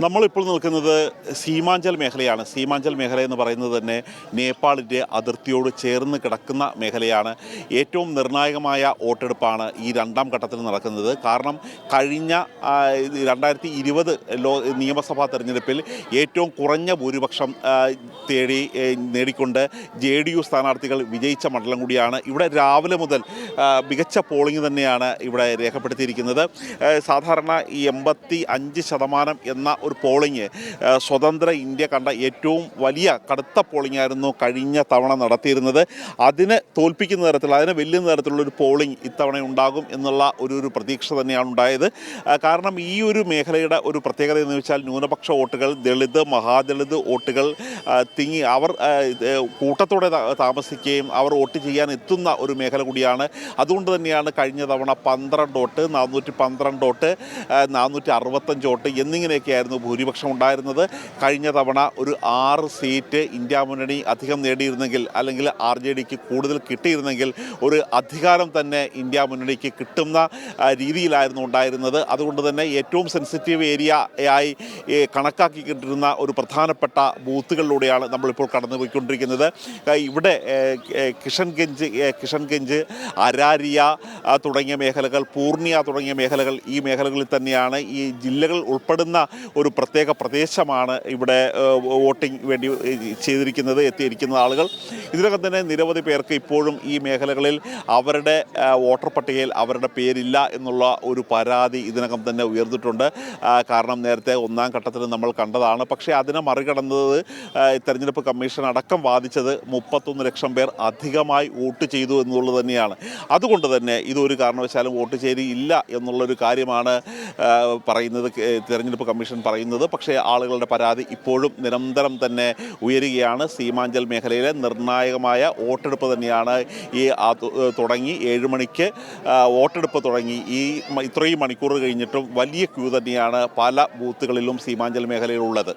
നമ്മളിപ്പോൾ നിൽക്കുന്നത് സീമാഞ്ചൽ മേഖലയാണ്. സീമാഞ്ചൽ മേഖല എന്ന് പറയുന്നത് തന്നെ നേപ്പാളിൻ്റെ അതിർത്തിയോട് ചേർന്ന് കിടക്കുന്ന മേഖലയാണ്. ഏറ്റവും നിർണായകമായ വോട്ടെടുപ്പാണ് ഈ രണ്ടാം ഘട്ടത്തിൽ നടക്കുന്നത്. കാരണം കഴിഞ്ഞ 2020 നിയമസഭാ തെരഞ്ഞെടുപ്പിൽ ഏറ്റവും കുറഞ്ഞ ഭൂരിപക്ഷം നേടിക്കൊണ്ട് JDU സ്ഥാനാർത്ഥികൾ വിജയിച്ച മണ്ഡലം കൂടിയാണ്. ഇവിടെ രാവിലെ മുതൽ മികച്ച പോളിംഗ് തന്നെയാണ് ഇവിടെ രേഖപ്പെടുത്തിയിരിക്കുന്നത്. സാധാരണ ഈ 85% എന്ന ഒരു പോളിംഗ് സ്വതന്ത്ര ഇന്ത്യ കണ്ട ഏറ്റവും വലിയ കടുത്ത പോളിംഗ് ആയിരുന്നു കഴിഞ്ഞ തവണ നടത്തിയിരുന്നത്. അതിനെ തോൽപ്പിക്കുന്ന തരത്തിൽ, അതിനെ വെല്ലുന്ന തരത്തിലുള്ളൊരു പോളിംഗ് ഇത്തവണ ഉണ്ടാകും എന്നുള്ള ഒരു പ്രതീക്ഷ തന്നെയാണ് ഉണ്ടായത്. കാരണം ഈ ഒരു മേഖലയുടെ ഒരു പ്രത്യേകത എന്ന് വെച്ചാൽ ന്യൂനപക്ഷ വോട്ടുകൾ, ദളിത് മഹാദളിത് വോട്ടുകൾ അവർ കൂട്ടത്തോടെ താമസിക്കുകയും അവർ വോട്ട് ചെയ്യാൻ എത്തുന്ന ഒരു മേഖല കൂടിയാണ്. അതുകൊണ്ട് തന്നെയാണ് കഴിഞ്ഞ തവണ 12 വോട്ട്, 412 വോട്ട്, 465 വോട്ട് എന്നിങ്ങനെയൊക്കെയായിരുന്നു ഭൂരിപക്ഷം ഉണ്ടായിരുന്നത്. കഴിഞ്ഞ തവണ ഒരു 6 സീറ്റ് ഇന്ത്യ മുന്നണി അധികം നേടിയിരുന്നെങ്കിൽ, അല്ലെങ്കിൽ RJDക്ക് കൂടുതൽ കിട്ടിയിരുന്നെങ്കിൽ ഒരു അധികാരം തന്നെ ഇന്ത്യ മുന്നണിക്ക് കിട്ടുന്ന രീതിയിലായിരുന്നു ഉണ്ടായിരുന്നത്. അതുകൊണ്ട് തന്നെ ഏറ്റവും സെൻസിറ്റീവ് ഏരിയയായി കണക്കാക്കിക്കിട്ടിരുന്ന ഒരു പ്രധാനപ്പെട്ട ബൂത്തുകളിലൂടെയാണ് നമ്മളിപ്പോൾ കടന്നുപോയിക്കൊണ്ടിരിക്കുന്നത്. ഇവിടെ കിഷൻഗഞ്ച്, അരാരിയ തുടങ്ങിയ മേഖലകൾ, പൂർണിയ തുടങ്ങിയ മേഖലകൾ, ഈ മേഖലകളിൽ തന്നെയാണ്, ഈ ജില്ലകൾ ഉൾപ്പെടുന്ന ഒരു പ്രത്യേക പ്രദേശമാണ് ഇവിടെ വോട്ടിംഗ് വേണ്ടി എത്തിയിരിക്കുന്ന ആളുകൾ. ഇതിനകം തന്നെ നിരവധി പേർക്ക് ഇപ്പോഴും ഈ മേഖലകളിൽ അവരുടെ വോട്ടർ പട്ടികയിൽ അവരുടെ പേരില്ല എന്നുള്ള ഒരു പരാതി ഇതിനകം തന്നെ ഉയർന്നിട്ടുണ്ട്. കാരണം നേരത്തെ ഒന്നാം ഘട്ടത്തിൽ നമ്മൾ കണ്ടതാണ്. പക്ഷേ അതിനെ മറികടന്നത് തെരഞ്ഞെടുപ്പ് കമ്മീഷൻ അടക്കം വാദിച്ചത് 31 ലക്ഷം പേർ അധികമായി വോട്ട് ചെയ്തു എന്നുള്ളത് തന്നെയാണ്. അതുകൊണ്ട് തന്നെ ഇതൊരു കാരണവശാലും വോട്ട് ചേരിയില്ല എന്നുള്ളൊരു കാര്യമാണ് പറയുന്നത്, തെരഞ്ഞെടുപ്പ് കമ്മീഷൻ പറയുന്നത്. പക്ഷേ ആളുകളുടെ പരാതി ഇപ്പോഴും നിരന്തരം തന്നെ ഉയരുകയാണ്. സീമാഞ്ചൽ മേഖലയിലെ നിർണായകമായ വോട്ടെടുപ്പ് തന്നെയാണ് തുടങ്ങി 7 മണിക്ക് വോട്ടെടുപ്പ് തുടങ്ങി. ഇത്രയും മണിക്കൂർ കഴിഞ്ഞിട്ടും വലിയ ക്യൂ തന്നെയാണ് പല ബൂത്തുകളിലും സീമാഞ്ചൽ മേഖലയിലുള്ളത്.